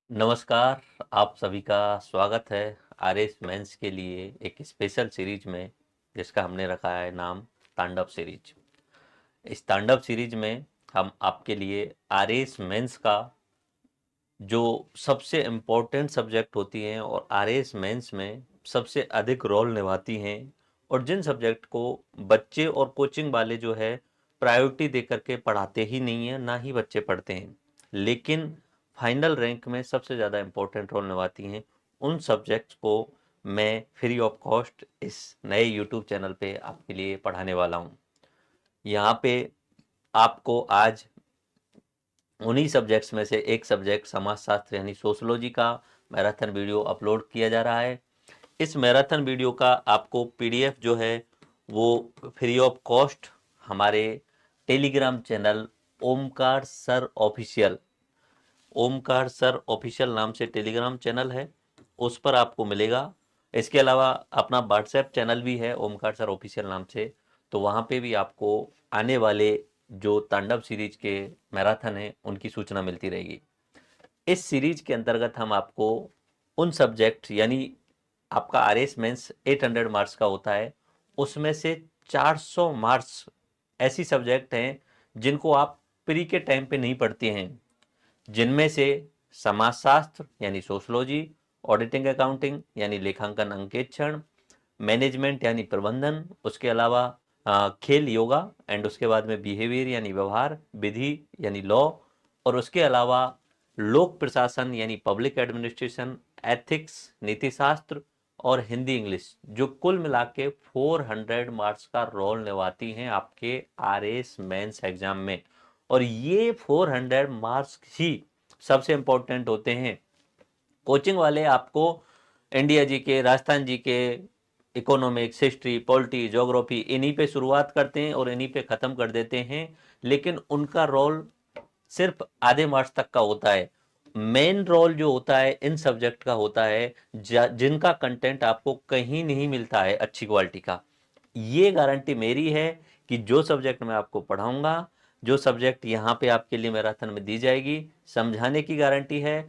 नमस्कार। आप सभी का स्वागत है आरएस मेंस के लिए एक स्पेशल सीरीज में, जिसका हमने रखा है नाम तांडव सीरीज। इस तांडव सीरीज में हम आपके लिए आरएस मेंस का जो सबसे इम्पोर्टेंट सब्जेक्ट होती हैं और आरएस मेंस में सबसे अधिक रोल निभाती हैं, और जिन सब्जेक्ट को बच्चे और कोचिंग वाले जो है प्रायोरिटी दे करके पढ़ाते ही नहीं है, ना ही बच्चे पढ़ते हैं, लेकिन फाइनल रैंक में सबसे ज़्यादा इम्पोर्टेंट रोल निभाती हैं, उन सब्जेक्ट्स को मैं फ्री ऑफ कॉस्ट इस नए यूट्यूब चैनल पे आपके लिए पढ़ाने वाला हूँ। यहाँ पे आपको आज उन्हीं सब्जेक्ट्स में से एक सब्जेक्ट समाजशास्त्र यानी सोशलॉजी का मैराथन वीडियो अपलोड किया जा रहा है। इस मैराथन वीडियो का आपको पीडीएफ जो है वो फ्री ऑफ कॉस्ट हमारे Telegram channel Omkar sir official नाम से टेलीग्राम चैनल है, उस पर आपको मिलेगा। इसके अलावा अपना व्हाट्सएप चैनल भी है ओमकार सर ऑफिशियल नाम से, तो वहाँ पे भी आपको आने वाले जो तांडव सीरीज के मैराथन है उनकी सूचना मिलती रहेगी। इस सीरीज के अंतर्गत हम आपको उन सब्जेक्ट यानी आपका आरएस मेंस 800 मार्क्स का होता है, उसमें से 400 मार्क्स ऐसी सब्जेक्ट हैं जिनको आप प्री के टाइम पे नहीं पढ़ते हैं, जिनमें से समाजशास्त्र यानी सोशलॉजी, ऑडिटिंग अकाउंटिंग यानी लेखांकन अंकेक्षण, मैनेजमेंट यानी प्रबंधन, उसके अलावा खेल योगा, एंड उसके बाद में बिहेवियर यानी व्यवहार, विधि यानी लॉ, और उसके अलावा लोक प्रशासन यानी पब्लिक एडमिनिस्ट्रेशन, एथिक्स, नीति शास्त्र और हिंदी इंग्लिश, जो कुल मिला के 400 मार्क्स का रोल निभाती हैं आपके आरएस मेंस एग्जाम में। और ये 400 मार्क्स ही सबसे इंपॉर्टेंट होते हैं। कोचिंग वाले आपको इंडिया जी के, राजस्थान जी के, इकोनॉमिक्स, हिस्ट्री, पॉलिटी, ज्योग्राफी इन्हीं पे शुरुआत करते हैं और इन्हीं पे ख़त्म कर देते हैं, लेकिन उनका रोल सिर्फ आधे मार्क्स तक का होता है। मेन रोल जो होता है इन सब्जेक्ट का होता है जिनका कंटेंट आपको कहीं नहीं मिलता है अच्छी क्वालिटी का। ये गारंटी मेरी है कि जो सब्जेक्ट मैं आपको पढ़ाऊंगा, जो सब्जेक्ट यहाँ पे आपके लिए मैराथन में दी जाएगी, समझाने की गारंटी है,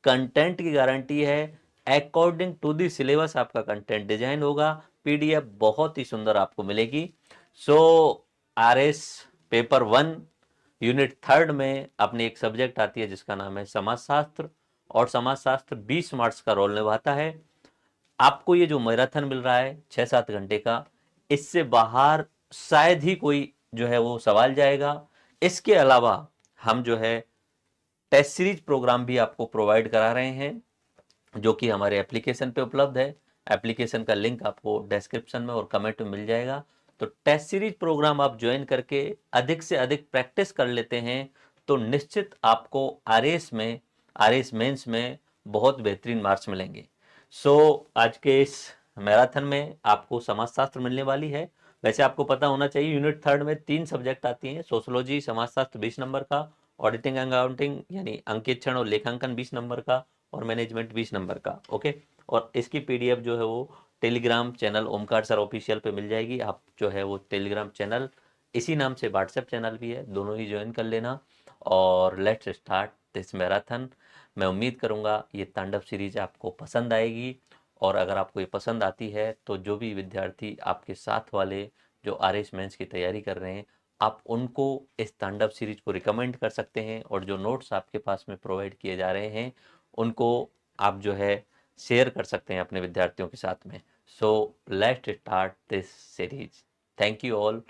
कंटेंट की गारंटी है, अकॉर्डिंग टू दी सिलेबस आपका कंटेंट डिजाइन होगा, पीडीएफ बहुत ही सुंदर आपको मिलेगी। सो आरएस पेपर 1 यूनिट 3 में अपनी एक सब्जेक्ट आती है जिसका नाम है समाजशास्त्र, और समाजशास्त्र 20 मार्क्स का रोल निभाता है। आपको ये जो मैराथन मिल रहा है 6-7 घंटे का, इससे बाहर शायद ही कोई जो है वो सवाल जाएगा। इसके अलावा हम जो है टेस्ट सीरीज प्रोग्राम भी आपको प्रोवाइड करा रहे हैं, जो कि हमारे एप्लीकेशन पे उपलब्ध है। एप्लीकेशन का लिंक आपको डिस्क्रिप्शन में और कमेंट में मिल जाएगा। तो टेस्ट सीरीज प्रोग्राम आप ज्वाइन करके अधिक से अधिक प्रैक्टिस कर लेते हैं तो निश्चित आपको आरएस मेंस में बहुत बेहतरीन मार्क्स मिलेंगे। सो आज के इस मैराथन में आपको समाजशास्त्र मिलने वाली है। वैसे आपको पता होना चाहिए यूनिट 3 में 3 सब्जेक्ट आती हैं, सोशोलॉजी समाजशास्त्र 20 नंबर का, ऑडिटिंग एंड अकाउंटिंग यानी अंकेक्षण और लेखांकन 20 नंबर का, और मैनेजमेंट 20 नंबर का। ओके, और इसकी पीडीएफ जो है वो Telegram channel Omkar sir official पे मिल जाएगी। आप जो है वो टेलीग्राम चैनल, इसी नाम से व्हाट्सएप चैनल भी है, दोनों ही ज्वाइन कर लेना। और लेट्स स्टार्ट दिस मैराथन। मैं उम्मीद करूंगा ये तांडव सीरीज आपको पसंद आएगी, और अगर आपको ये पसंद आती है तो जो भी विद्यार्थी आपके साथ वाले जो आरएस मेंस की तैयारी कर रहे हैं, आप उनको इस तांडव सीरीज को रिकमेंड कर सकते हैं, और जो नोट्स आपके पास में प्रोवाइड किए जा रहे हैं उनको आप जो है शेयर कर सकते हैं अपने विद्यार्थियों के साथ में। So let's start this series. Thank you all.